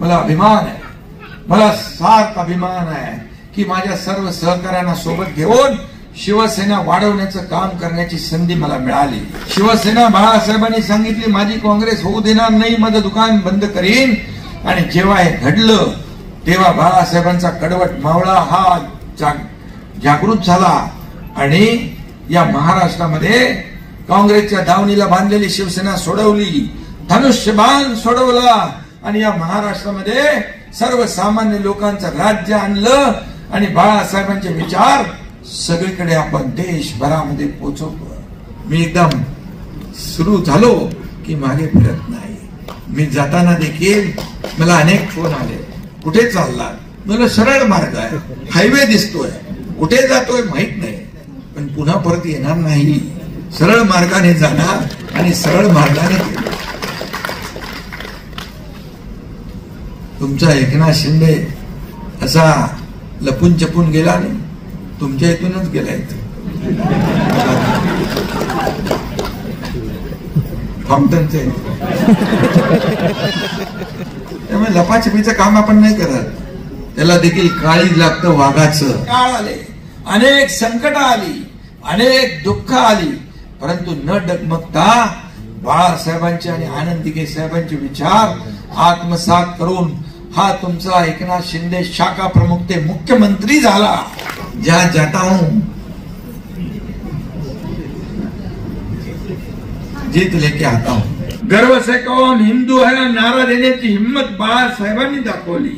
मला अभिमान आहे, मला सार्थ अभिमान आहे की माझ्या सर्व सहकाऱ्यांना सोबत घेऊन शिवसेना वाढवण्याचं काम करण्याची संधी मला मिळाली। शिवसेना बाळासाहेबांनी सांगितली माझी काँग्रेस होऊ देणार नाही, माझं दुकान बंद करीन। आणि जेव्हा हे घडलं तेव्हा बाळासाहेबांचा कडवट मावळा हा जागृत झाला आणि या महाराष्ट्रामध्ये काँग्रेसच्या दावणीला बांधलेली शिवसेना सोडवली, धनुष्यबाण सोडवला आणि या महाराष्ट्रामध्ये सर्वसामान्य लोकांचं राज्य आणलं आणि बाळासाहेबांचे विचार सगळीकडे आपण देशभरामध्ये पोहोचवतो। मी एकदम सुरू झालो की मागे फिरत नाही। मी जाताना देखील मला अनेक फोन आले, कुठे चालला? मला सरळ मार्ग आहे, हायवे दिसतोय, कुठे जातोय माहित नाही, पण पुन्हा परत येणार नाही, सरळ मार्गाने जाणार आणि सरळ मार्गाने। तुमचा एकनाथ शिंदे असा लपून चपून गेला नाही, तुमच्या इथूनच गेलाय। फॉम्प्टनचे त्यामुळे लपाछपीचं काम आपण नाही करत, त्याला देखील काळीज लागतं वाघाचं। काळ आले, अनेक संकट आली, अनेक दुःख आली, परंतु न डगमगता बाळासाहेबांचे आणि आनंदीगे साहेबांचे विचार आत्मसात करून हा तुमचा एकनाथ शिंदे शाखा प्रमुख ते मुख्यमंत्री झाला। जहां जाता हूं जीत लेके आता हूं। गर्व से कौन हिंदू है नारा देण्याची हिम्मत बाळासाहेबांनी दाखवली।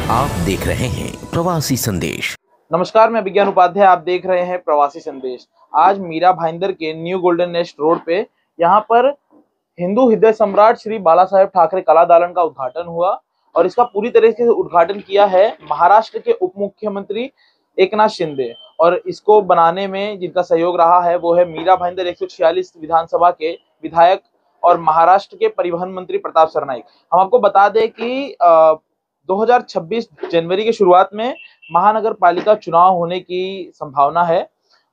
आप देख रहे हैं प्रवासी संदेश। नमस्कार, मैं विज्ञान उपाध्याय, आप देख रहे हैं प्रवासी संदेश। आज मीरा भाईंदर के न्यू गोल्डन नेस्ट रोड पे यहाँ पर हिंदू हृदय सम्राट श्री बाला साहेब ठाकरे कला दालन का उद्घाटन हुआ और इसका पूरी तरीके से उद्घाटन किया है महाराष्ट्र के उप मुख्यमंत्री एकनाथ शिंदे। और इसको बनाने में जिनका सहयोग रहा है वो है मीरा भाईंदर 146 विधानसभा के विधायक और महाराष्ट्र के परिवहन मंत्री प्रताप सरनाईक। हम आपको बता दें कि 2026 जनवरी की शुरुआत में महानगर पालिका चुनाव होने की संभावना है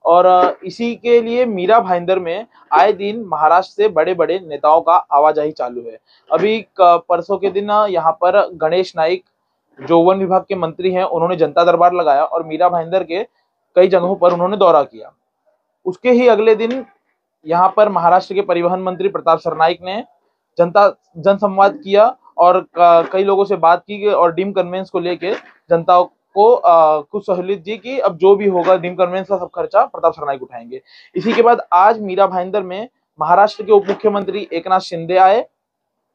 और इसी के लिए मीरा भाईंदर में आए दिन महाराष्ट्र से बड़े बड़े नेताओं का आवाजाही चालू है। अभी परसों के दिन यहाँ पर गणेश नाइक जो वन विभाग के मंत्री हैं उन्होंने जनता दरबार लगाया और मीरा भाईंदर के कई जगहों पर उन्होंने दौरा किया। उसके ही अगले दिन यहाँ पर महाराष्ट्र के परिवहन मंत्री प्रताप सरनाईक ने जनसंवाद किया और कई लोगों से बात की और डीम कन्वेंस को लेके जनता को कुछ सहूलियत दी कि अब जो भी होगा डीम कन्वेंस का सब खर्चा प्रताप सरनाईक उठाएंगे। इसी के बाद आज मीरा भाईंदर में महाराष्ट्र के उप मुख्यमंत्री एकनाथ शिंदे आए,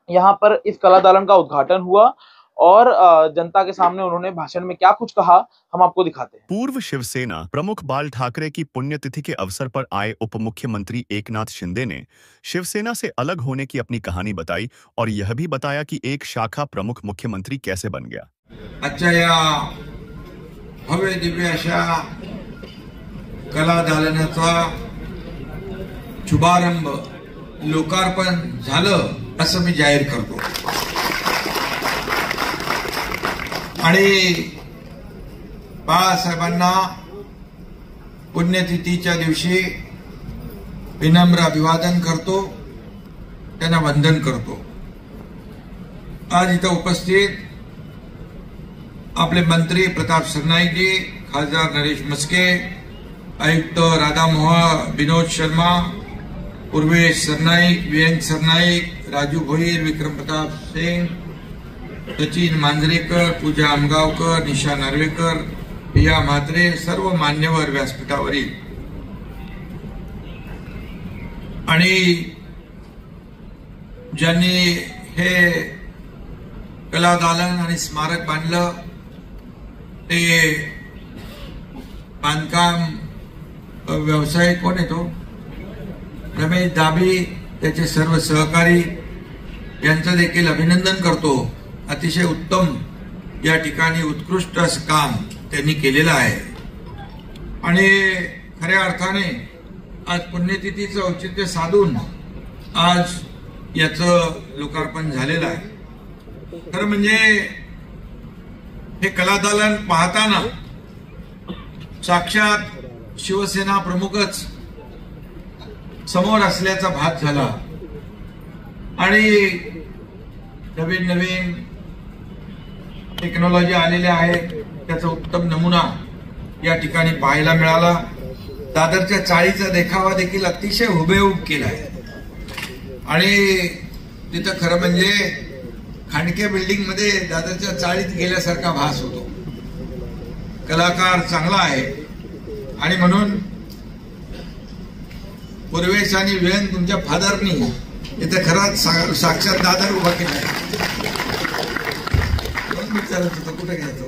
यहाँ पर इस कला दालन का उद्घाटन हुआ और जनता के सामने उन्होंने भाषण में क्या कुछ कहा हम आपको दिखाते हैं। पूर्व शिवसेना प्रमुख बाल ठाकरे की पुण्यतिथि के अवसर पर आए उप मुख्यमंत्री एकनाथ शिंदे ने शिवसेना से अलग होने की अपनी कहानी बताई और यह भी बताया कि एक शाखा प्रमुख मुख्यमंत्री कैसे बन गया। अच्छा, या भव्य दिव्य अशा कला दालनाचा शुभारंभ लोकार्पण झालं असं मी जाहीर करतो आणि बाळासाहेबांना पुण्यतिथीच्या दिवशी विनम्र अभिवादन करतो, त्यांना वंदन करतो। आज इथं उपस्थित आपले मंत्री प्रताप सरनाईक जी, खासदार नरेश मस्के, आयुक्त राधामोहन, विनोद शर्मा, पूर्वेश सरनाईक, वियंक सरनाईक, राजू भोईर, विक्रम प्रताप सिंह, सचिन मांजरेकर, पूजा आमगावकर, निशा नार्वेकर, पिया म्हात्रे, सर्व मान्यवर व्यासपीठावरील आणि ज्यांनी हे कला दालन आणि स्मारक बांधलं ते बांधकाम व्यवसाय कोण आहे तो रमेश दाबी, त्याचे सर्व सहकारी यांचं देखील अभिनंदन करतो। अतिशय उत्तम या ठिकाणी उत्कृष्ट असं काम त्यांनी केलेलं आहे आणि खऱ्या अर्थाने आज पुण्यतिथीचं औचित्य साधून आज याचं लोकार्पण झालेलं आहे। खरं म्हणजे हे कलादालन पाहताना साक्षात शिवसेना प्रमुखच समोर असल्याचा भास झाला आणि नवीन नवीन टेक्नॉलॉजी आलेल्या आहेत त्याचा उत्तम नमुना या ठिकाणी पाहायला मिळाला. दादरच्या चाळीचा देखावा देखील अतिशय हुबेहूब केलाय आणि तिथं खरं म्हणजे खांडके बिल्डिंग मध्ये दादरच्या चाळीत गेल्यासारखा भास होतो. कलाकार चांगला आहे आणि म्हणून पूर्वेश आणि वेन तुमच्या फादरनी इथे खरंच साक्षात दादर उभा केला आहे. विचारत होतं कुठे घ्यायचं.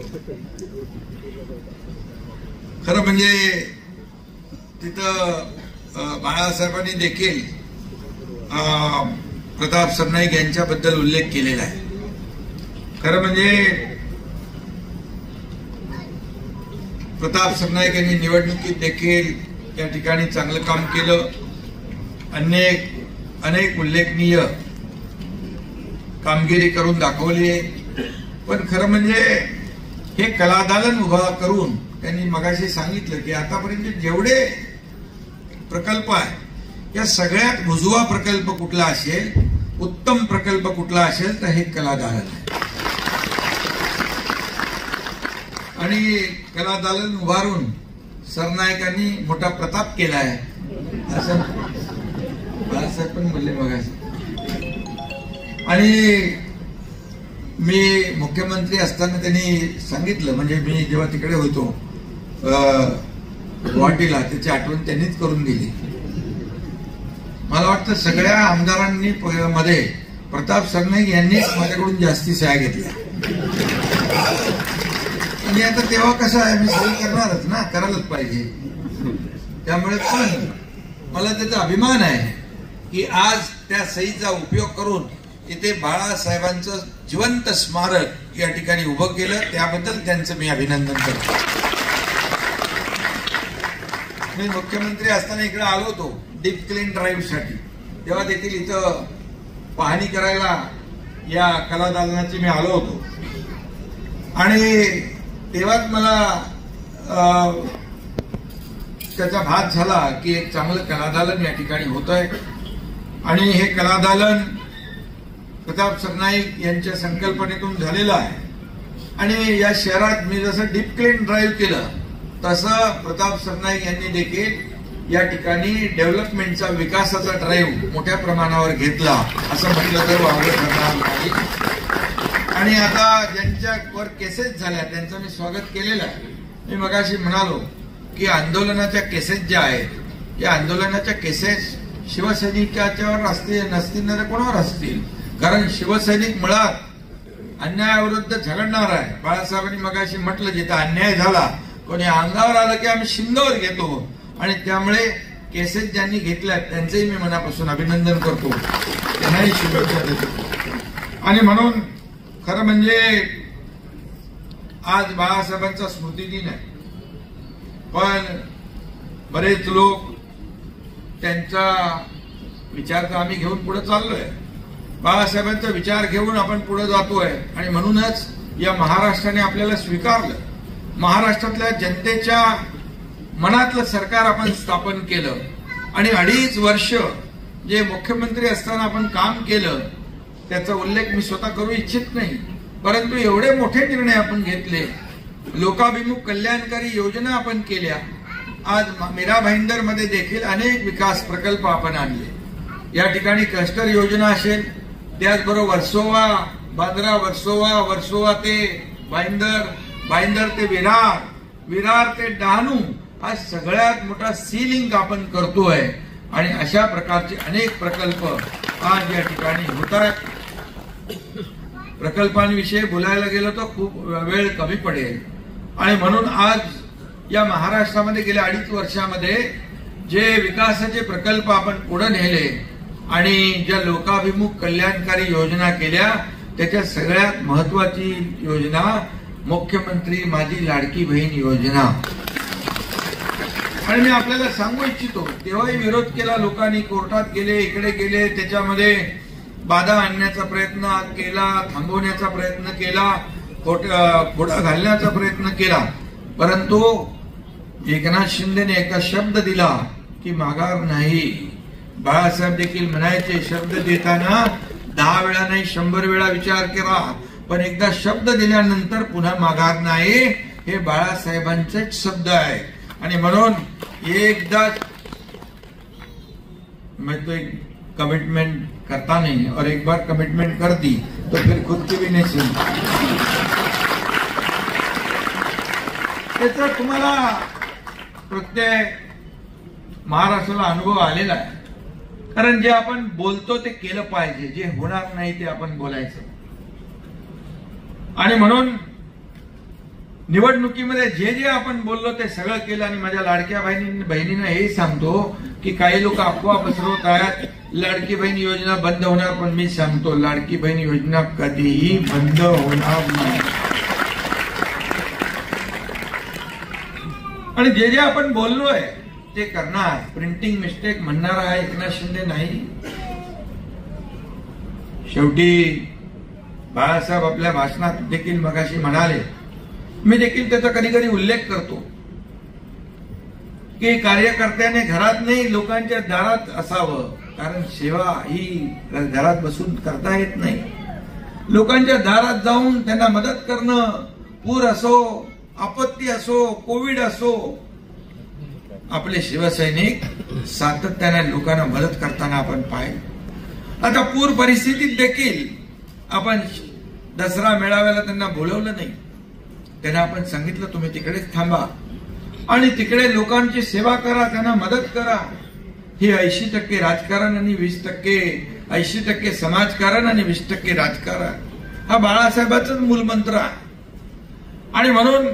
खरं म्हणजे तिथं बाळासाहेबांनी देखील प्रताप सरनाईक यांच्याबद्दल उल्लेख केलेला आहे. खरं म्हणजे प्रताप सरनाईक यांनी निवडणुकीत देखील या ठिकाणी चांगलं काम केलं. अनेक उल्लेखनीय कामगिरी करून दाखवली आहे. पण खरं म्हणजे हे कलादालन उभा करून त्यांनी मगाशी सांगितलं की आतापर्यंत जेवढे प्रकल्प आहे या सगळ्यात भुजवा प्रकल्प कुठला असेल, उत्तम प्रकल्प कुठला असेल तर हे कलादालन आहे. आणि कलादालन उभारून सरनाईकांनी मोठा प्रताप केला आहे असं बाळासाहेब पण म्हणले मगाशी. आणि मी मुख्यमंत्री असताना त्यांनी सांगितलं, म्हणजे मी जेव्हा तिकडे होतो गुवाहाटीला, त्याची आठवण त्यांनीच करून दिली. मला वाटतं सगळ्या आमदारांनी मध्ये प्रताप सरनाईक यांनीच माझ्याकडून जास्ती सह्या घेतल्या. आणि आता तेव्हा कसं आहे, मी सही करणारच ना, करायलाच पाहिजे. त्यामुळे पण मला त्याचा अभिमान आहे की आज त्या सहीचा उपयोग करून इथे बाळासाहेबांचं जिवंत स्मारक या ठिकाणी उभं केलं. त्याबद्दल त्यांचं मी अभिनंदन करतो. मी मुख्यमंत्री असताना इकडे आलो होतो डीप क्लीन ड्राईव्ह साठी, तेव्हा देखील इथं पाहणी करायला या कलादालनाची मी आलो होतो. आणि तेव्हाच मला त्याचा भास झाला की एक चांगलं कलादालन या ठिकाणी होत आहे. आणि हे कलादालन प्रताप सरनाईक यांच्या संकल्पनेतून झालेलं आहे. आणि या शहरात मी जसं डीप क्लीन ड्राईव्ह केलं तसं प्रताप सरनाईक यांनी देखील या ठिकाणी डेव्हलपमेंटचा, विकासाचा ड्राईव्ह मोठ्या प्रमाणावर घेतला असं म्हटलं तर वावगं ठरणार नाही. आणि आता ज्यांच्यावर केसेस झाल्या त्यांचं मी स्वागत केलेलं आहे. मी मगाशी म्हणालो की आंदोलनाच्या केसेस ज्या आहेत या आंदोलनाच्या केसेस शिवसैनिकाच्यावर असतील नसतील ना तर कोणावर असतील, कारण शिवसैनिक मुळात अन्यायाविरुद्ध झगडणार आहे. बाळासाहेबांनी मगाशी म्हटलं जिथं अन्याय झाला कोणी अंगावर आलं की आम्ही शिंगावर घेतो. आणि त्यामुळे केसेस ज्यांनी घेतल्या त्यांचंही मी मनापासून अभिनंदन करतो, त्यांनाही शुभेच्छा देतो. आणि म्हणून खरं म्हणजे आज बाळासाहेबांचा स्मृतिदिन आहे. पण बरेच लोक त्यांचा विचार तर आम्ही घेऊन पुढे चाललोय. बाळासाहेबांचा विचार घेऊन आपण पुढे जातोय आणि म्हणूनच या महाराष्ट्राने आपल्याला स्वीकारलं. महाराष्ट्रातल्या जनतेच्या मनातलं सरकार आपण स्थापन केलं. आणि 2.5 वर्ष जे मुख्यमंत्री असताना आपण काम केलं त्याचा उल्लेख मी स्वतः करू इच्छित नाही, परंतु एवढे मोठे निर्णय आपण घेतले, लोकाभिमुख कल्याणकारी योजना आपण केल्या. आज मीरा भाईंदर मध्ये देखील अनेक विकास प्रकल्प आपण आणले. या ठिकाणी क्लस्टर योजना असेल, त्याचबरोबर वर्सोवा, बांद्रा वर्सोवा, वर्सोवा ते भाईंदर, भाईंदर ते विरार, विरार ते डहाणू, हा सगळ्यात मोठा सी लिंक आपण करतोय. आणि अशा प्रकारचे अनेक प्रकल्प आज या ठिकाणी होत आहेत. प्रकल्पांविषयी बोलायला गेलो तर खूप वेळ कमी पडेल. आणि म्हणून आज या महाराष्ट्रामध्ये गेल्या 2.5 वर्षामध्ये जे विकासाचे प्रकल्प आपण पुढे नेले आणि ज्या लोकाभिमुख कल्याणकारी योजना केल्या त्याच्या सगळ्यात महत्वाची योजना मुख्यमंत्री माझी लाडकी बहीण योजना. आणि मी आपल्याला सांगू इच्छितो, तेव्हाही विरोध केला लोकांनी, कोर्टात गेले, इकडे गेले, त्याच्यामध्ये बाधा आणण्याचा प्रयत्न केला, थांबवण्याचा प्रयत्न केला, खोडा घालण्याचा प्रयत्न केला. परंतु एकनाथ शिंदेने एकदा शब्द दिला की माघार नाही. बाळासाहेब देखील म्हणायचे शब्द देताना 10 वेळा नाही 100 वेळा विचार करा. पण एकदा शब्द दिल्यानंतर पुन्हा माघार नाही, हे बाळासाहेबांचेच शब्द आहे. आणि म्हणून एकदा मैं तो एक कमिटमेंट करता नहीं, और एक बार कमिटमेंट कर दी तो फिर खुद की भी नहीं सुनती. त्याचा तुम्हाला प्रत्येक महाराष्ट्राला अनुभव आलेला आहे. कारण जे आपण बोलतो ते केलं पाहिजे, जे होणार नाही ते आपण बोलायचं. आणि म्हणून निवडणुकीमध्ये जे जे आपण बोललो ते सगळं केलं. आणि माझ्या लाडक्या बहिणींना हे सांगतो की काही लोक अफवा पसरवत आहेत, लाडकी बहीण योजना बंद होणार. पण मी सांगतो, लाडकी बहीण योजना कधीही बंद होणार नाही. आणि जे जे आपण बोललोय ते करणार. प्रिंटिंग मिस्टेक म्हणणारा एकनाथ शिंदे नाही. शेवटी बाळासाहेब आपल्या भाषणात देखील मगाशी म्हणाले, मी देखील त्याचा कधी कधी उल्लेख करतो की कार्यकर्त्याने घरात नाही लोकांच्या दारात असावं. कारण सेवा ही घरात बसून करता येत नाही. लोकांच्या दारात जाऊन त्यांना मदत करणं, पूर असो, आपत्ती असो, कोविड असो, आपले शिवसैनिक सातत्याने लोकांना मदत करताना आपण पाहिलं. आता पूर परिस्थितीत देखील आपण दसरा मेळाव्याला त्यांना बोलवलं नाही. त्यांना आपण सांगितलं तुम्ही तिकडेच थांबा आणि तिकडे लोकांची सेवा करा, त्यांना मदत करा. ही 80% राजकारण आणि 20% 80% समाजकारण आणि 20% राजकारण, हा बाळासाहेबांचाच मूलमंत्र आहे. आणि म्हणून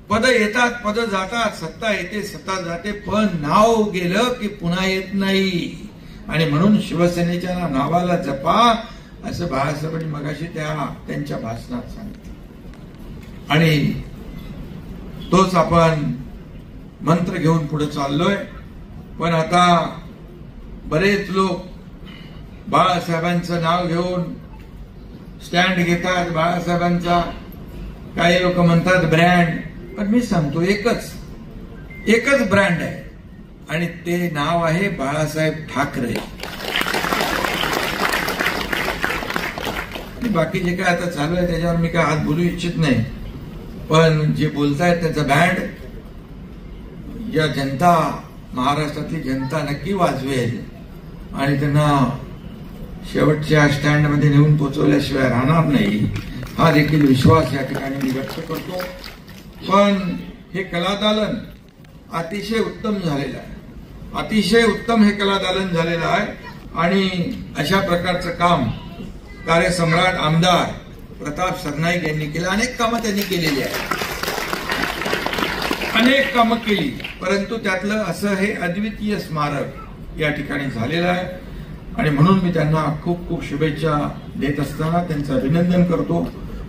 पद येतात, पद जातात, सत्ता येते, सत्ता जाते, पण नाव गेलं की पुन्हा येत नाही. आणि म्हणून शिवसेनेच्या नावाला जपा, असं बाळासाहेबांनी मगाशी त्यांच्या भाषणात सांगितलं. आणि तोच आपण मंत्र घेऊन पुढे चाललोय. पण आता बरेच लोक बाळासाहेबांचं नाव घेऊन स्टँड घेतात, बाळासाहेबांचा. काही लोक म्हणतात ब्रँड, पण मी सांगतो एकच ब्रँड आहे आणि ते नाव आहे बाळासाहेब ठाकरे. बाकी जे काय आता चालू आहे त्याच्यावर मी काय हात बोलू इच्छित नाही. पण जे बोलतायत त्याचा बँड या जनता, महाराष्ट्रातली जनता नक्की वाजवेल आणि त्यांना शेवटच्या स्टँडमध्ये नेऊन पोहोचवल्याशिवाय राहणार नाही, हा देखील विश्वास या ठिकाणी मी व्यक्त करतो. पण हे कलादालन अतिशय उत्तम झालेलं आहे, अतिशय उत्तम हे कलादालन झालेलं आहे. आणि अशा प्रकारचं काम कार्यसम्राट आमदार प्रताप सरनाईक यांनी केलं. अनेक कामं त्यांनी केलेली आहेत, अनेक कामं केली, परंतु त्यातलं असं हे अद्वितीय स्मारक या ठिकाणी झालेलं आहे. आणि म्हणून मी त्यांना खूप खूप शुभेच्छा देत असताना त्यांचं अभिनंदन करतो.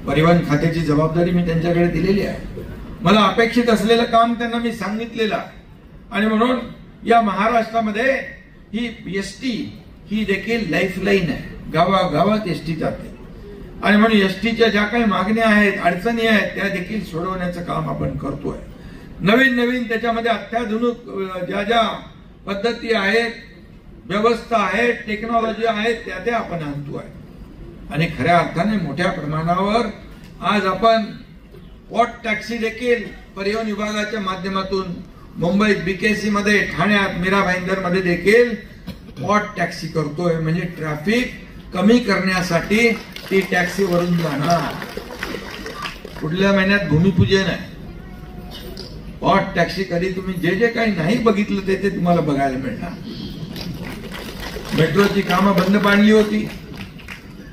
परिवहन खात्याची जबाबदारी मी त्यांच्याकडे दिलेली आहे. मला अपेक्षित असलेलं काम त्यांना मी सांगितलेलं आहे. आणि म्हणून या महाराष्ट्रामध्ये ही एसटी ही देखील लाईफलाईन आहे. गावागावात एसटी जाते आणि म्हणून एसटीच्या ज्या काही मागण्या आहेत, अडचणी आहेत, त्या देखील सोडवण्याचं काम आपण करतोय. नवीन त्याच्यामध्ये अत्याधुनिक ज्या ज्या पद्धती आहेत, व्यवस्था आहेत, टेक्नॉलॉजी आहेत, त्या आपण आणतोय. आणि खऱ्या अर्थाने मोठ्या प्रमाणावर आज आपण पॉट टॅक्सी देखील परिवहन विभागाच्या माध्यमातून मुंबईत बीकेसी मध्ये, ठाण्यात, मीरा भाईंदर मध्ये देखील पॉट टॅक्सी करतोय. म्हणजे ट्रॅफिक कमी करण्यासाठी ती टॅक्सी वरून जाणार. पुढल्या महिन्यात भूमिपूजन आहे. पॉट टॅक्सी कधी तुम्ही जे जे काही नाही बघितलं ते तुम्हाला बघायला मिळणार. मेट्रोची कामं बंद पाडली होती,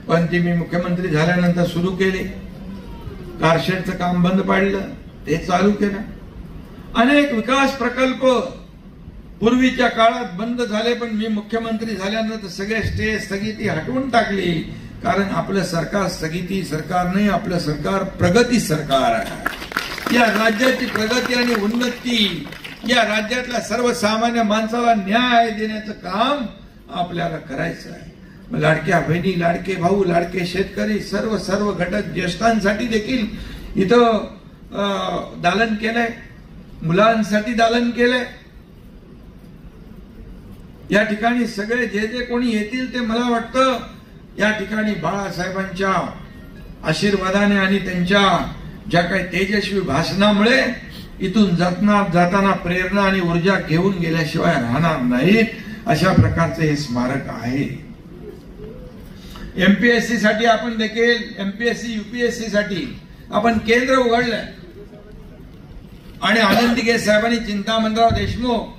पण ती मी मुख्यमंत्री झाल्यानंतर सुरू केली. कारशेडचं काम बंद पाडलं, ते चालू केलं. अनेक विकास प्रकल्प पूर्वीच्या काळात बंद झाले, पण मी मुख्यमंत्री झाल्यानंतर सगळे स्टे स्थगिती हटवून टाकली. कारण आपलं सरकार स्थगिती सरकार नाही, आपलं सरकार प्रगती सरकार आहे. या राज्याची प्रगती आणि उन्नती, या राज्यातल्या सर्वसामान्य माणसाला न्याय देण्याचं काम आपल्याला करायचं आहे. लाडक्या बहिणी, लाडके भाऊ, लाडके शेतकरी, सर्व घटक, ज्येष्ठांसाठी देखील इथं दालन केलंय, मुलांसाठी दालन केलंय. या ठिकाणी सगळे जे जे कोणी येतील ते मला वाटतं या ठिकाणी बाळासाहेबांच्या आशीर्वादाने आणि त्यांच्या ज्या काही तेजस्वी भाषणामुळे इथून जाताना प्रेरणा आणि ऊर्जा घेऊन गेल्याशिवाय राहणार नाहीत, अशा प्रकारचे हे स्मारक आहे. एमपीएससी साठी आपण देखील एमपीएससी यूपीएससी साठी आपण केंद्र उघडलंय आणि आनंद दिघे साहेबांनी चिंतामणराव देशमुख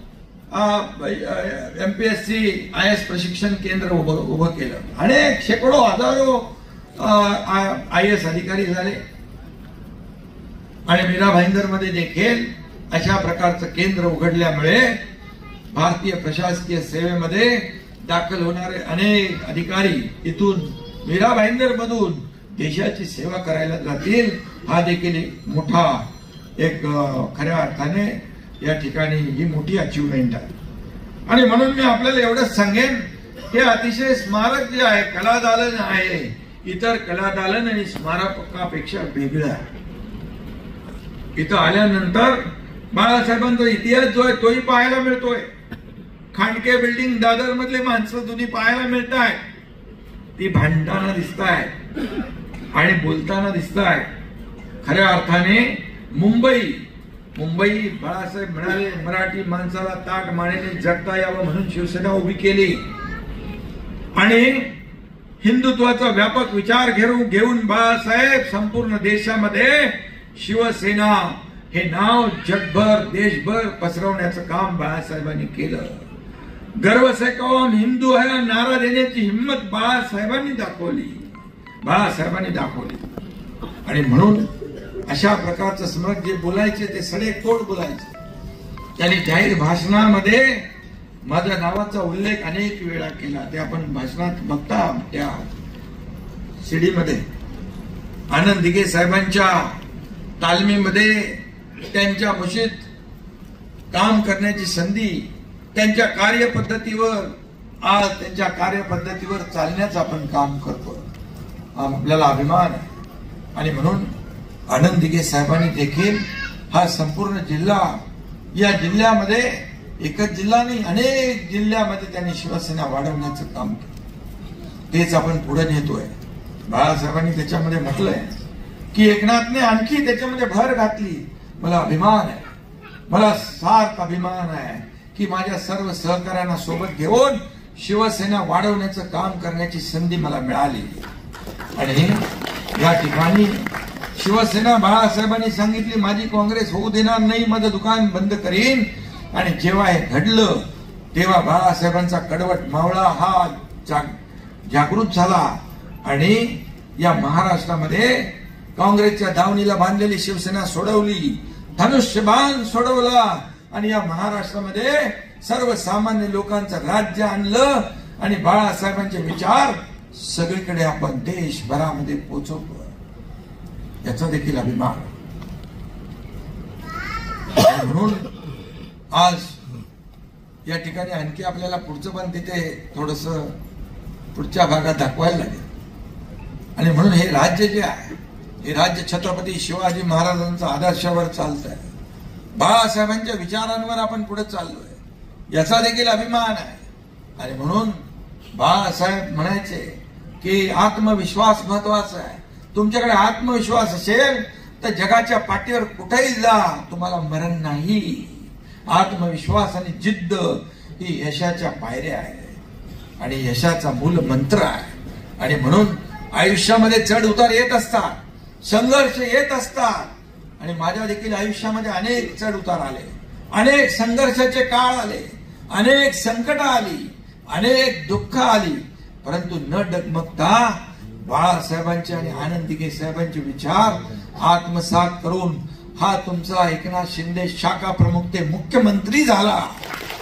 एमपीएससी आयएस प्रशिक्षण केंद्र उभं केलं. अनेक शेकडो हजारो आयएस अधिकारी झाले आणि मीरा भाईंदर मध्ये देखील अशा प्रकारचं केंद्र उघडल्यामुळे भारतीय प्रशासकीय सेवेमध्ये दाखल होणारे अनेक अधिकारी इथून मीरा भाईंदर मधून देशाची सेवा करायला जातील. हा देखील एक मोठा खऱ्या अर्थाने या ठिकाणी ही मोठी अचीवमेंट आहे. आणि म्हणून मी आपल्याला एवढंच सांगेन की अतिशय स्मारक जे आहे, कला दालन आहे, इतर कला दालन आणि स्मारकापेक्षा वेगळं आहे. इथं आल्यानंतर बाळासाहेबांचा इतिहास जो आहे तोही पाहायला मिळतोय. खांडके बिल्डिंग दादर मधले माणसं जुनी पाहायला मिळत आहेत. ती भांडताना दिसत आहेत आणि बोलताना दिसत आहेत. खऱ्या अर्थाने मुंबई बाळासाहेब म्हणाले मराठी माणसाला ताट मानेने जगता यावं म्हणून शिवसेना उभी केली आणि हिंदुत्वाचा व्यापक विचार घेऊन बाळासाहेब संपूर्ण देशामध्ये शिवसेना हे नाव जगभर देशभर पसरवण्याचं काम बाळासाहेबांनी केलं. गर्व से कौम हिंदू है नारा देण्याची हिंमत बाळासाहेबांनी दाखवली. आणि म्हणून अशा प्रकारचं स्मरक जे बोलायचे ते सडेतोड बोलायचे. त्यांनी जाहीर भाषणामध्ये माझ्या नावाचा उल्लेख अनेक वेळा केला. ते आपण भाषणात बघता त्या सीडीमध्ये आनंद दिघे साहेबांच्या तालमीमध्ये त्यांच्या कुशीत काम करण्याची संधी, त्यांच्या कार्यपद्धतीवर चालण्याचं आपण काम करतो. आपल्याला अभिमान आहे. आणि म्हणून आनंद दिघे साहेबांनी देखील हा संपूर्ण जिल्हा, या जिल्ह्यामध्ये एकच जिल्हा नाही अनेक जिल्ह्यामध्ये त्यांनी शिवसेना वाढवण्याचं काम केलं. तेच आपण पुढे नेतोय. बाळासाहेबांनी त्याच्यामध्ये म्हटलंय की एकनाथने आणखी त्याच्यामध्ये भर घातली. मला अभिमान आहे, मला सार्थ अभिमान आहे की माझ्या सर्व सहकाऱ्यांना सोबत घेऊन शिवसेना वाढवण्याचं काम करण्याची संधी मला मिळाली. आणि या ठिकाणी शिवसेना बाळासाहेबांनी सांगितली माझी काँग्रेस होऊ देणार नाही, माझं दुकान बंद करीन. आणि जेव्हा हे घडलं तेव्हा बाळासाहेबांचा कडवट मावळा हा जागृत झाला आणि या महाराष्ट्रामध्ये काँग्रेसच्या दावणीला बांधलेली शिवसेना सोडवली, धनुष्यबाण सोडवला आणि या महाराष्ट्रामध्ये सर्वसामान्य लोकांचं राज्य आणलं आणि बाळासाहेबांचे विचार सगळीकडे आपण देशभरामध्ये पोहोचवतो. याचा देखील अभिमान. म्हणून आज या ठिकाणी आणखी आपल्याला पुढचं पण तिथे थोडस पुढच्या भागात दाखवायला लागेल. आणि म्हणून हे राज्य जे आहे हे राज्य छत्रपती शिवाजी महाराजांच्या आदर्शावर चालत आहे. बाळासाहेबांच्या विचारांवर आपण पुढे चाललोय, याचा देखील अभिमान आहे. आणि म्हणून बाळासाहेब म्हणायचे की आत्मविश्वास महत्वाचा आहे. तुमच्याकडे आत्मविश्वास असेल तर जगाच्या पाठीवर कुठेही जा, तुम्हाला मरण नाही. आत्मविश्वास आणि जिद्द ही यशाच्या पायऱ्या आहे आणि यशाचा मूल मंत्र आहे. आणि म्हणून आयुष्यामध्ये चढ उतार येत असतात, संघर्ष येत असतात. आणि माझ्या देखील आयुष्यामध्ये अनेक चढ उतार आले, अनेक संघर्षाचे काळ आले, अनेक संकट आली, अनेक दुःख आली. परंतु न डगमगता बाळासाहेबांचे आणि आनंद दिघे साहेबांचे विचार आत्मसात करून हा तुमचा एकनाथ शिंदे शाखा प्रमुख ते मुख्यमंत्री झाला.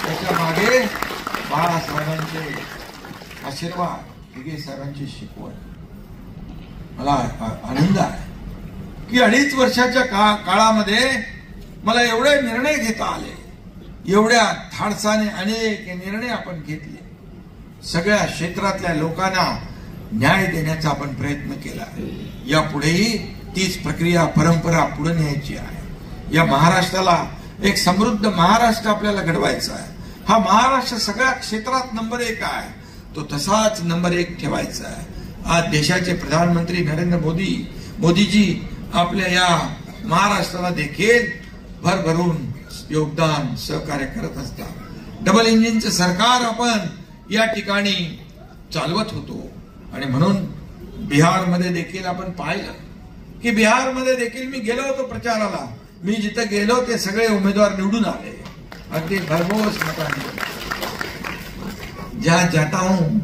त्याच्या मागे बाळासाहेबांचे आशीर्वाद, दिघे साहेबांची शिकवण. मला आनंद आहे की 2.5 वर्षाच्या काळामध्ये मला एवढे निर्णय घेता आले, एवढ्या धाडसाने अनेक निर्णय आपण घेतले. सगळ्या क्षेत्रातल्या लोकांना न्याय देण्याचा आपण प्रयत्न केला. यापुढेही तीच प्रक्रिया परंपरा पुढे न्यायची आहे. या महाराष्ट्राला एक समृद्ध महाराष्ट्र आपल्याला घडवायचा आहे. हा महाराष्ट्र सगळ्या क्षेत्रात नंबर 1 आहे, तो तसाच नंबर 1 ठेवायचा आहे. आज देशाचे प्रधानमंत्री नरेंद्र मोदी मोदीजी आपल्या या महाराष्ट्राला देखील भरभरून योगदान सहकार्य करत असतात. डबल इंजिनचं सरकार आपण या ठिकाणी चालवत होतो आणि म्हणून बिहारमध्ये देखील आपण पाहिलं की बिहारमध्ये देखील मी गेलो होतो प्रचाराला. मी जिथे गेलो ते सगळे उमेदवार निवडून आले अगदी भरघोस मतांनी. जहां जाता हूं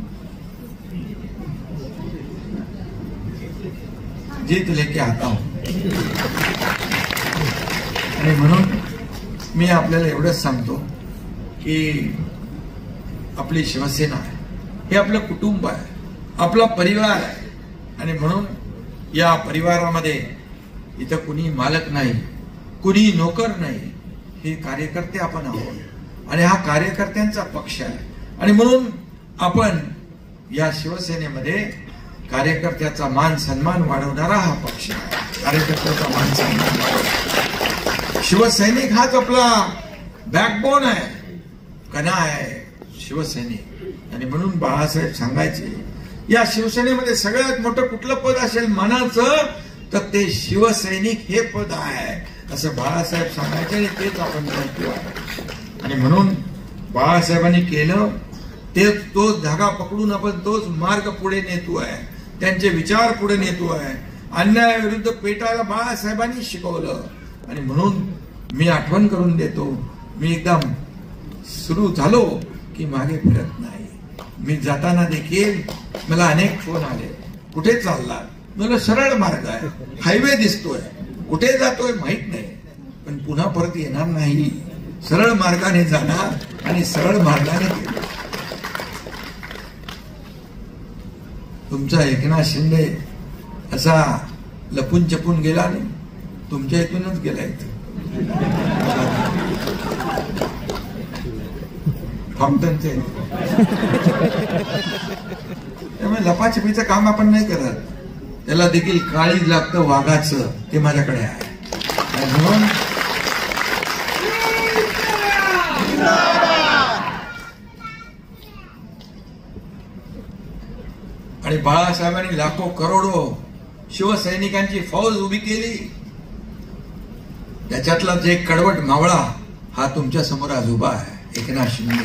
जीत लेके आता हूं. आणि म्हणून मी आपल्याला एवढंच सांगतो की आपली शिवसेना आहे, हे आपलं कुटुंब आहे, आपला परिवार आहे. आणि म्हणून या परिवारामध्ये इथं कुणी मालक नाही, कुणी नोकर नाही, हे कार्यकर्ते आपण आहोत आणि हा कार्यकर्त्यांचा पक्ष आहे. आणि म्हणून आपण या शिवसेनेमध्ये कार्यकर्त्याचा मान सन्मान वाढवणारा हा पक्ष आहे. कार्यकर्त्याचा मान सन्मान वाढवणारा शिवसैनिक हाच आपला बॅकबोन आहे, कणा आहे शिवसैनिक. आणि म्हणून बाळासाहेब सांगायचे या शिवसेनेमध्ये सगळ्यात मोठं कुठलं पद असेल मनाचं तर ते शिवसैनिक हे पद आहे असं बाळासाहेब सांगायचे आणि तेच आपण करतो आहे. आणि म्हणून बाळासाहेबांनी केलं ते तोच धागा पकडून आपण तोच मार्ग पुढे नेतो आहे, त्यांचे विचार पुढे नेतो आहे. अन्यायाविरुद्ध पेटायला बाळासाहेबांनी शिकवलं. आणि म्हणून मी आठवण करून देतो, मी एकदम सुरू झालो की मागे फिरत नाही. मी जाताना देखील मला अनेक फोन आले, कुठे चालला? मला सरळ मार्ग आहे, हायवे दिसतोय, कुठे जातोय माहित नाही, पण पुन्हा परत येणार नाही. सरळ मार्गाने जाणार आणि सरळ मार्गाने गेलो. तुमचा एकनाथ शिंदे असा लपून चपून गेला नाही, तुमच्या इथूनच गेला. इथं फॉम्प्टनचे त्यामुळे लपाछपीचं काम आपण नाही करत, त्याला देखील काळीज लागतं वाघाचं, ते माझ्याकडे आहे. म्हणून आणि बाळासाहेबांनी लाखो करोडो शिवसैनिकांची फौज उभी केली. त्याच्यातला जे कडवट मावळा हा तुमच्या समोर आज उभा आहे, एकनाथ शिंदे.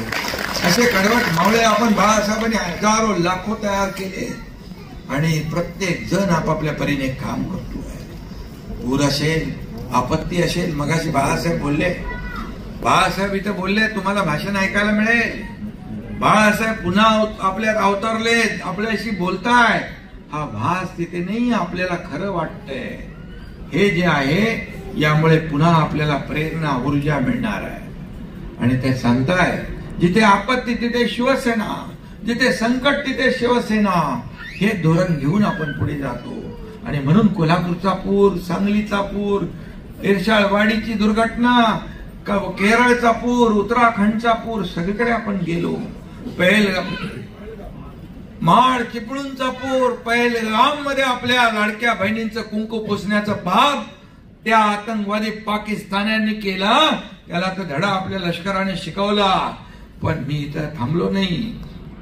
असे कडवट मावळे आपण बाळासाहेबांनी हजारो लाखो तयार केले आणि प्रत्येक जण आपापल्या परीने काम करतोय. पूर असेल, आपत्ती असेल, मगाशी बाळासाहेब बोलले, बाळासाहेब इथं बोलले, तुम्हाला भाषण ऐकायला मिळेल. बाळासाहेब पुन्हा आपल्यात अवतरलेत, आपल्याशी बोलताय. हा भास तिथे नाही, आपल्याला खरं वाटतंय. हे जे आहे यामुळे पुन्हा आपल्याला प्रेरणा ऊर्जा मिळणार आहे. आणि ते सांगताय जिथे आपत्ती तिथे शिवसेना, जिथे संकट तिथे शिवसेना, हे धोरण घेऊन आपण पुढे जातो. आणि म्हणून कोल्हापूरचा पूर, सांगलीचा पूर, इर्शाळवाडीची दुर्घटना, केरळचा पूर, उत्तराखंडचा पूर, सगळीकडे आपण गेलो. माळ चिपळूणचा पूर, पहलगाम मध्ये आपल्या लाडक्या बहिणींचं कुंकू पुसण्याचा पाप त्या आतंकवादी पाकिस्तान्यांनी केला. त्याला तर धडा आपल्या लष्कराने शिकवला. पण मी इथं थांबलो नाही.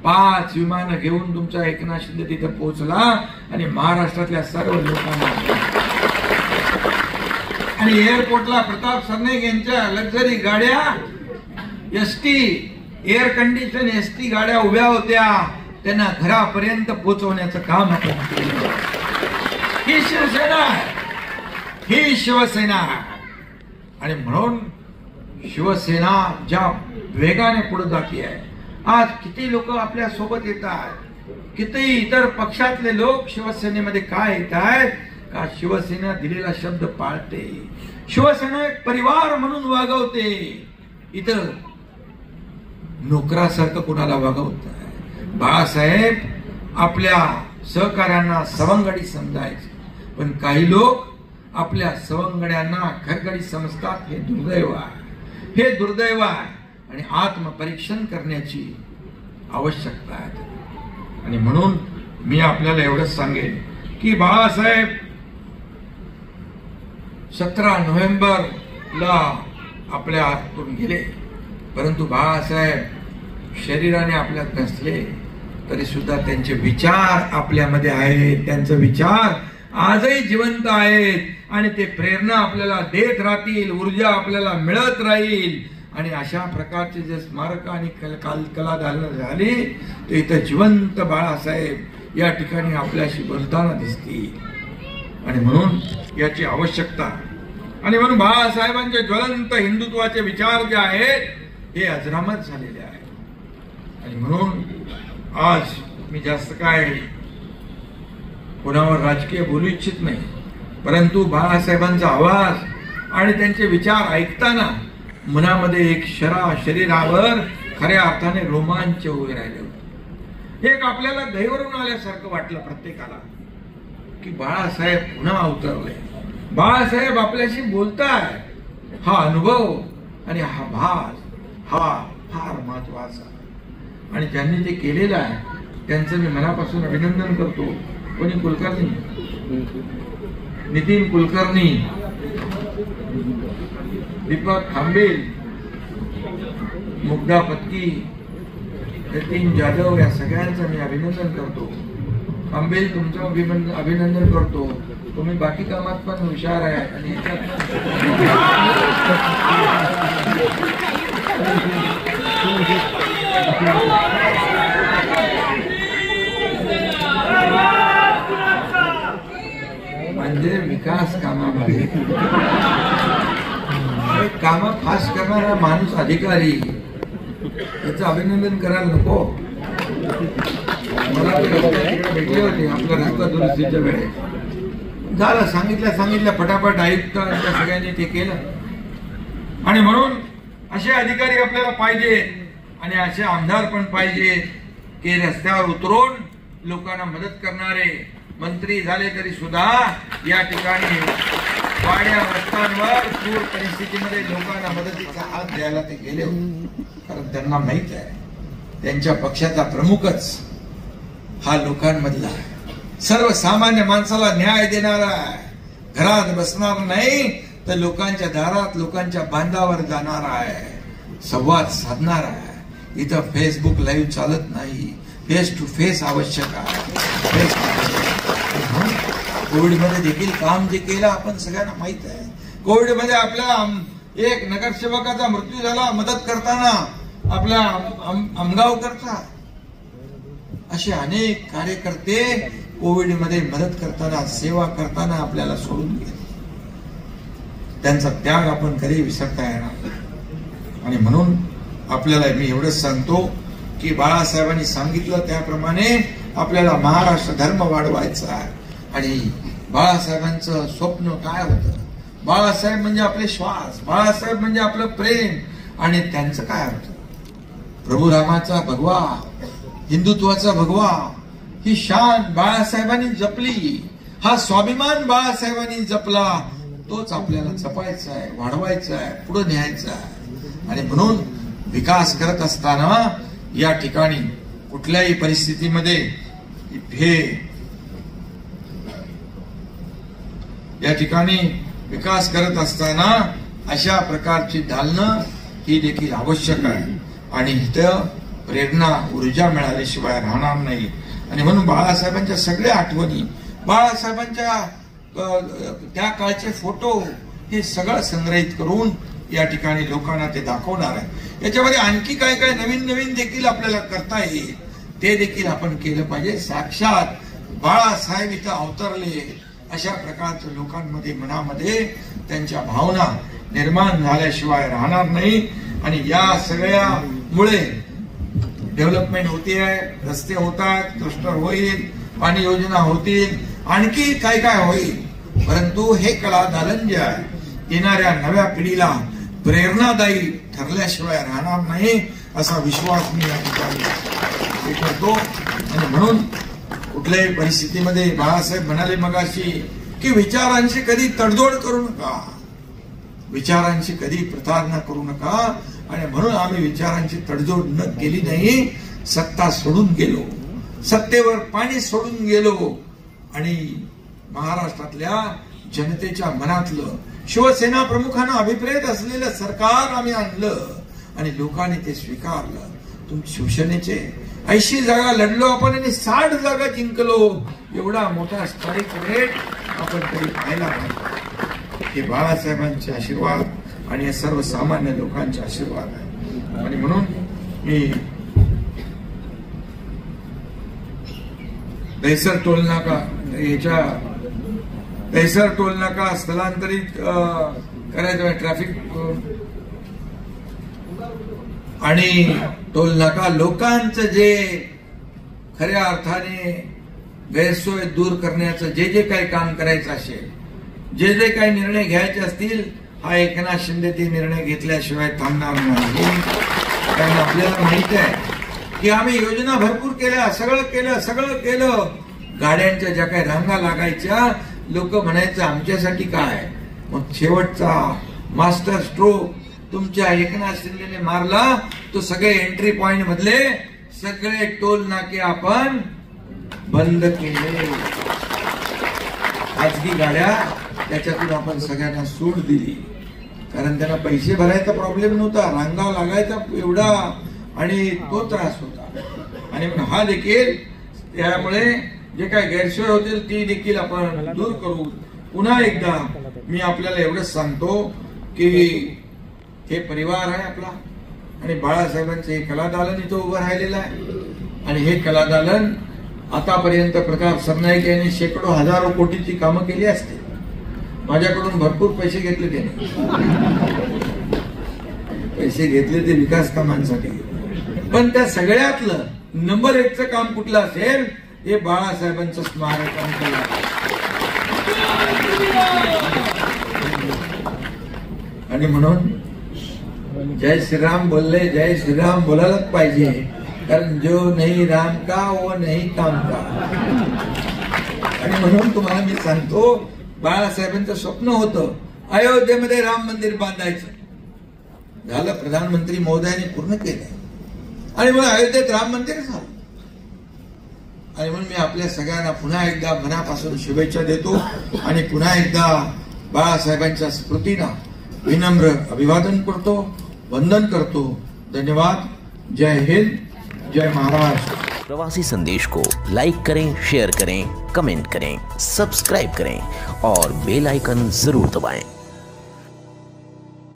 5 विमानं घेऊन तुमचा एकनाथ शिंदे तिथे पोहोचला आणि महाराष्ट्रातल्या सर्व लोकांना आणि एअरपोर्टला प्रताप सरनाईक यांच्या लक्झरी गाड्या, एसटी एअर कंडिशन एसटी गाड्या उभ्या होत्या, त्यांना घरापर्यंत पोहोचवण्याचं काम आपण केलं. ही शिवसेना आहे, ही शिवसेना. आणि म्हणून शिवसेना ज्या वेगाने पुढे जाती आहे, आज किती लोक आपल्या सोबत येत आहेत, किती इतर पक्षातले लोक शिवसेनेमध्ये काय येत आहेत का शिवसेना दिलेला शब्द पाळते, शिवसेना एक परिवार म्हणून वागवते. इथं नोकरासारखं कुणाला वागवत आहे. बाळासाहेब आपल्या सहकार्यांना सवंगडी समजायचे, पण काही लोक आपल्या सवंगड्यांना घरगडी समजतात. हे दुर्दैव आहे, हे दुर्दैव आहे. आणि आत्मपरीक्षण करण्याची आवश्यकता आहे. आणि म्हणून मी आपल्याला एवढंच सांगेन की बाळासाहेब 17 नोव्हेंबरला आपल्या हातून गेले, परंतु बाळासाहेब शरीराने आपल्यात नसले तरी सुद्धा त्यांचे विचार आपल्यामध्ये आहेत. त्यांचे विचार आजही जिवंत आहेत आणि ते प्रेरणा आपल्याला देत राहतील, ऊर्जा आपल्याला मिळत राहील. आणि अशा प्रकारचे जे स्मारक आणि कला दालन झाली ते इथं जिवंत बाळासाहेब या ठिकाणी आपल्याशी बोलताना दिसतील. आणि म्हणून याची आवश्यकता, आणि म्हणून बाळासाहेबांचे ज्वलंत हिंदुत्वाचे विचार जे आहेत हे अजरामत झालेले आहेत. आणि म्हणून आज मी जास्त काय कोणावर राजकीय बोलू इच्छित नाही, परंतु बाळासाहेबांचा आवाज आणि त्यांचे विचार ऐकताना मनामध्ये एक शरीरावर खऱ्या अर्थाने रोमांच उभे राहिले होते. एक आपल्याला दैवरून आल्यासारखं वाटलं प्रत्येकाला की बाळासाहेब पुन्हा अवतरले, बाळासाहेब आपल्याशी बोलताय. हा अनुभव आणि हा भास हा फार महत्वाचा, आणि ज्यांनी ते केलेलं आहे त्यांचं मी मनापासून अभिनंदन करतो. कोणी कुलकर्णी, नितीन कुलकर्णी, दीपक खांबेल, मुग्धा पत्की, नितीन जाधव या सगळ्यांचं मी अभिनंदन करतो. खांबेल तुमचं अभिनंदन करतो, तुम्ही बाकी कामात पण हुशार आहे आणि म्हणजे विकास कामामध्ये काम फास्ट करणारा माणूस अधिकारी याचं अभिनंदन करायला नको. मला भेटले होते आपल्या रस्ता दुरुस्तीच्या वेळेस, झालं सांगितलं फटाफट आयुक्त सगळ्यांनी ते केलं. आणि म्हणून असे अधिकारी आपल्याला पाहिजे आणि असे आमदार पण पाहिजे की रस्त्यावर उतरून लोकांना मदत करणारे. मंत्री झाले तरी सुद्धा या ठिकाणी वाड्या रस्त्यांवर पूर परिस्थितीमध्ये लोकांना मदतीचा हात द्यायला ते गेले होते, कारण त्यांना माहित आहे त्यांच्या पक्षाचा प्रमुखच हा लोकांमधला सर्वसामान्य माणसाला न्याय देणारा आहे. घरात बसणार नाही तर लोकांच्या दारात लोकांच्या बांधावर जाणार आहे, संवाद साधणार आहे. इथं फेसबुक लाईव्ह चालत नाही, फेस टू फेस आवश्यक आहे. कोविडमध्ये देखील काम जे केलं आपण सगळ्यांना माहित आहे. कोविडमध्ये आपल्या एक नगरसेवकाचा मृत्यू झाला मदत करताना, आपल्या आमगावकरचा, असे अनेक कार्यकर्ते कोविडमध्ये मदत करताना सेवा करताना आपल्याला सोडून गेले. त्यांचा त्याग आपण कधी विसरता येणार. आणि म्हणून आपल्याला मी एवढंच सांगतो की बाळासाहेबांनी सांगितलं त्याप्रमाणे आपल्याला महाराष्ट्र धर्म वाढवायचा आहे. आणि बाळासाहेबांचं स्वप्न काय होतं? बाळासाहेब म्हणजे आपले श्वास, बाळासाहेब म्हणजे आपलं प्रेम. आणि त्यांचं काय होतं? प्रभू रामाचा भगवा, हिंदुत्वाचा भगवा, ही शान बाळासाहेबांनी जपली, हा स्वाभिमान बाळासाहेबांनी जपला. तोच आपल्याला जपायचा आहे, वाढवायचा आहे, पुढे न्यायचा आहे. आणि म्हणून विकास करत असताना या ठिकाणी कुठल्याही परिस्थितीमध्ये हे या ठिकाणी विकास करत असताना अशा प्रकारची दालनं ही देखील आवश्यक आहे. आणि इथं प्रेरणा ऊर्जा मिळाल्याशिवाय राहणार नाही. आणि म्हणून बाळासाहेबांच्या सगळ्या आठवणी, बाळासाहेबांच्या त्या काळचे फोटो हे सगळं संग्रहित करून या ठिकाणी लोकांना ते दाखवणार आहे. याच्यामध्ये आणखी काय काय नवीन नवीन देखील आपल्याला करता येईल ते देखील आपण केलं पाहिजे. साक्षात बाळासाहेब इथं अवतरले अशा प्रकारच्या लोकांमध्ये मनामध्ये त्यांच्या भावना निर्माण झाल्याशिवाय राहणार नाही. आणि या सगळ्यामुळे डेव्हलपमेंट होती आहे, रस्ते होतात, क्लस्टर होईल, पाणी योजना होतील, आणखी काय काय होईल. परंतु हे कला दालन जे आहे येणाऱ्या नव्या पिढीला प्रेरणादायी ठरल्याशिवाय राहणार नाही असा विश्वास मी या ठिकाणी करतो. आणि म्हणून कुठल्याही परिस्थितीमध्ये बाळासाहेब म्हणाले मगाशी की विचारांशी कधी तडजोड करू नका, विचारांशी कधी प्रतारणा करू नका. आणि म्हणून आम्ही विचारांची तडजोड न केली नाही, सत्ता सोडून गेलो, सत्तेवर पाणी सोडून गेलो. आणि महाराष्ट्रातल्या जनतेच्या मनातलं शिवसेना प्रमुखांना अभिप्रेत असलेलं सरकार आम्ही आणलं आणि लोकांनी ते स्वीकारलं. तुमच्या शिवसेनेचे 80 जागा लढलो आपण आणि 60 जागा जिंकलो. एवढा मोठा स्ट्राईक रेट आपण तरी पाहायला पाहिजे. हे बाळासाहेबांचे आशीर्वाद आणि सर्वसामान्य लोकांचे आशीर्वाद आहे. आणि म्हणून मी दहिसर टोलनाका स्थलांतरित करायचं, ट्रॅफिक आणि टोलनाका लोकांचं जे खऱ्या अर्थाने गैरसोय दूर करण्याचं जे काही काम करायचं असेल, जे काही निर्णय घ्यायचे असतील, हा एकनाथ शिंदे ते निर्णय घेतल्याशिवाय थांबणार नाही. कारण आपल्याला माहित आहे की आम्ही योजना भरपूर केल्या, सगळं केलं. गाड्यांच्या ज्या काही रांगा लागायच्या, लोक म्हणायचं आमच्यासाठी काय. मग शेवटचा मास्टर स्ट्रोक तुमच्या एकनाथ शिंदेने मारला. तो सगळे एंट्री पॉइंट मधले सगळे टोल नाके आपण बंद केले. खाजगी गाड्या त्याच्यातून आपण सगळ्यांना सूट दिली, कारण त्यांना पैसे भरायचा प्रॉब्लेम नव्हता, रांगा लागायचा एवढा आणि तो त्रास होता. आणि हा देखील त्यामुळे जे काही गैरसोय होतील ती देखील आपण दूर करू. पुन्हा एकदा मी आपल्याला एवढंच सांगतो की हे परिवार आहे आपला, आणि बाळासाहेबांचं हे कलादालन इथं उभं राहिलेलं आहे. आणि हे कलादालन आतापर्यंत प्रताप सरनाईक यांनी शेकडो हजारो कोटीची कामं केली असतील. माझ्याकडून भरपूर पैसे घेतले त्याने, पैसे घेतले ते विकास कामांसाठी. पण त्या सगळ्यातलं नंबर 1चं काम कुठलं असेल, हे बाळासाहेबांचं स्मारकांचं. आणि म्हणून जय श्रीराम बोलले, जय श्रीराम बोलायलाच पाहिजे, कारण जो नाही राम का वो नाही काम का. आणि म्हणून तुम्हाला मी सांगतो, बाळासाहेबांचं स्वप्न होतं अयोध्येमध्ये राम मंदिर बांधायचं. झालं, प्रधानमंत्री महोदयांनी पूर्ण केलं, आणि मग अयोध्येत राम मंदिर झालं. आणि म्हणून मी आपल्या सगळ्यांना पुन्हा एकदा मनापासून शुभेच्छा देतो, आणि पुन्हा एकदा बाळासाहेबांच्या स्मृतींना विनम्र अभिवादन करतो, वंदन करतो. धन्यवाद. जय हिंद, जय महाराष्ट्र. प्रवासी संदेश को लाइक करें, शेयर करें, कमेंट करें, सब्सक्राइब करें और बेल आइकन जरूर दबाएं.